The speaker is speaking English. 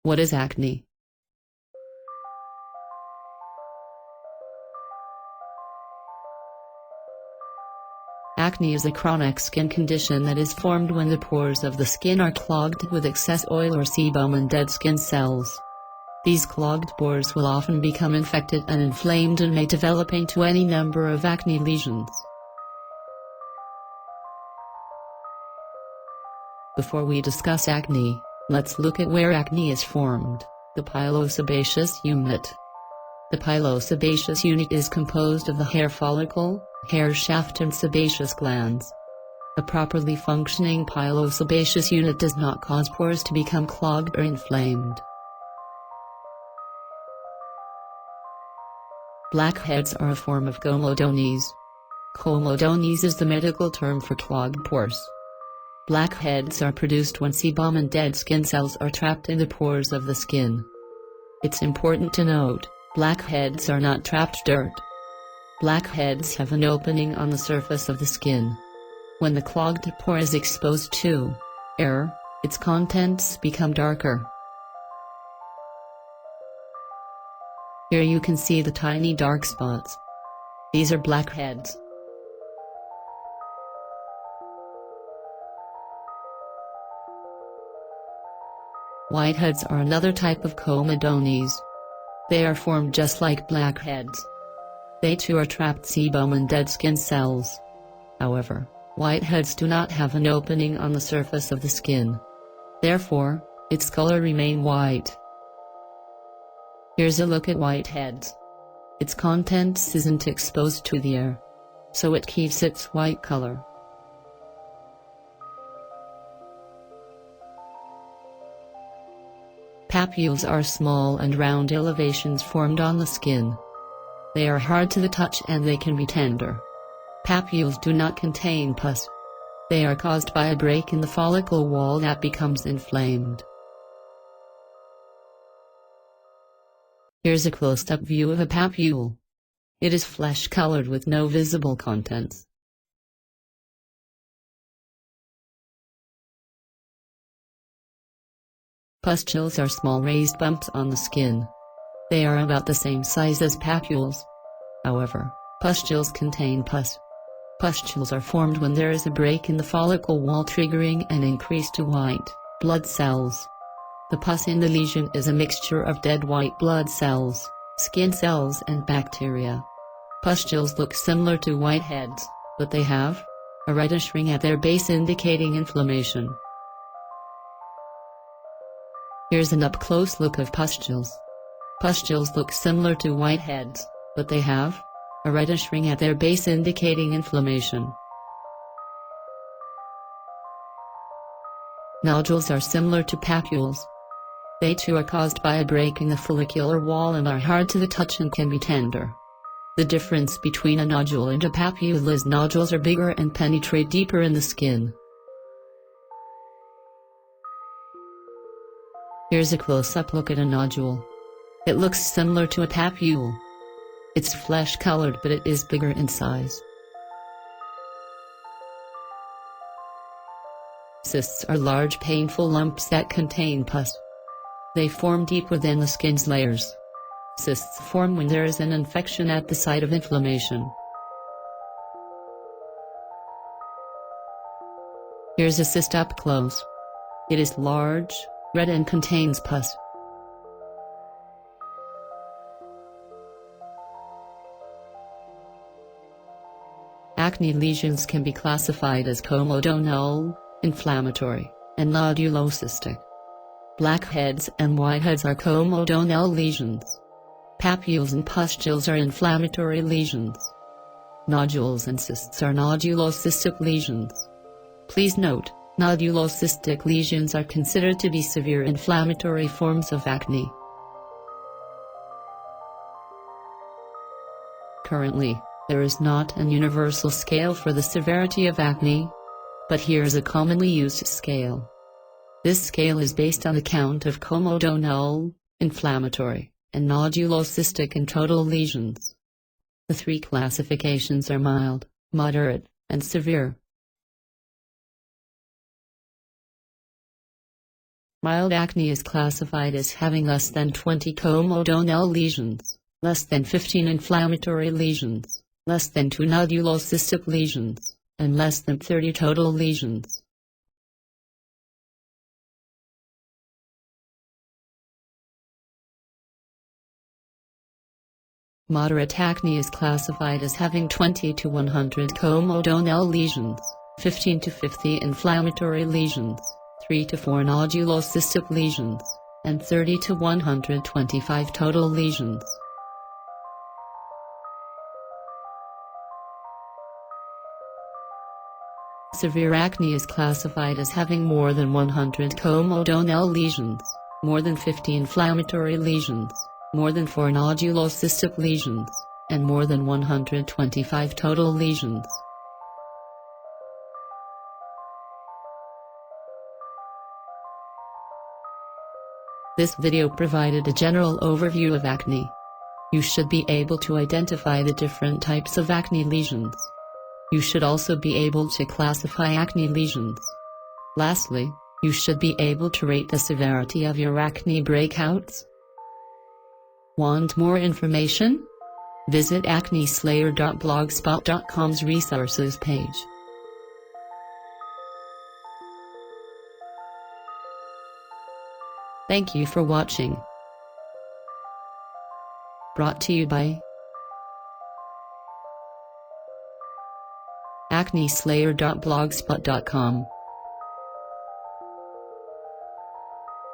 What is acne? Acne is a chronic skin condition that is formed when the pores of the skin are clogged with excess oil or sebum and dead skin cells. These clogged pores will often become infected and inflamed and may develop into any number of acne lesions. Before we discuss acne, let's look at where acne is formed, the pilosebaceous unit. The pilosebaceous unit is composed of the hair follicle, hair shaft and sebaceous glands. A properly functioning pilosebaceous unit does not cause pores to become clogged or inflamed. Blackheads are a form of comedones. Comedones is the medical term for clogged pores. Blackheads are produced when sebum and dead skin cells are trapped in the pores of the skin. It's important to note, blackheads are not trapped dirt. Blackheads have an opening on the surface of the skin. When the clogged pore is exposed to air, its contents become darker. Here you can see the tiny dark spots. These are blackheads. Whiteheads are another type of comedones. They are formed just like blackheads. They too are trapped sebum and dead skin cells. However, whiteheads do not have an opening on the surface of the skin. Therefore, its color remains white. Here's a look at whiteheads. Its contents isn't exposed to the air, so it keeps its white color. Papules are small and round elevations formed on the skin. They are hard to the touch and they can be tender. Papules do not contain pus. They are caused by a break in the follicle wall that becomes inflamed. Here's a close-up view of a papule. It is flesh-colored with no visible contents. Pustules are small raised bumps on the skin. They are about the same size as papules. However, pustules contain pus. Pustules are formed when there is a break in the follicle wall triggering an increase to white blood cells. The pus in the lesion is a mixture of dead white blood cells, skin cells and bacteria. Pustules look similar to whiteheads, but they have a reddish ring at their base indicating inflammation. Here's an up-close look of pustules. Pustules look similar to whiteheads, but they have a reddish ring at their base indicating inflammation. Nodules are similar to papules. They too are caused by a break in the follicular wall and are hard to the touch and can be tender. The difference between a nodule and a papule is nodules are bigger and penetrate deeper in the skin. Here's a close-up look at a nodule. It looks similar to a papule. It's flesh-colored but it is bigger in size. Cysts are large painful lumps that contain pus. They form deep within the skin's layers. Cysts form when there is an infection at the site of inflammation. Here's a cyst up close. It is large, red and contains pus. Acne lesions can be classified as comedonal, inflammatory, and nodulocystic. Blackheads and whiteheads are comedonal lesions. Papules and pustules are inflammatory lesions. Nodules and cysts are nodulocystic lesions. Please note, nodulocystic lesions are considered to be severe inflammatory forms of acne. Currently, there is not an universal scale for the severity of acne, but here is a commonly used scale. This scale is based on the count of comedonal, inflammatory, and nodulocystic and total lesions. The three classifications are mild, moderate, and severe. Mild acne is classified as having less than 20 comedonal lesions, less than 15 inflammatory lesions, less than 2 nodulocystic lesions, and less than 30 total lesions. Moderate acne is classified as having 20 to 100 comedonal lesions, 15 to 50 inflammatory lesions, 3 to 4 nodulocystic lesions, and 30 to 125 total lesions. Severe acne is classified as having more than 100 comedonal lesions, more than 50 inflammatory lesions, more than 4 nodulocystic lesions, and more than 125 total lesions. This video provided a general overview of acne. You should be able to identify the different types of acne lesions. You should also be able to classify acne lesions. Lastly, you should be able to rate the severity of your acne breakouts. Want more information? Visit acneslayer.blogspot.com's resources page. Thank you for watching. Brought to you by acneslayer.blogspot.com.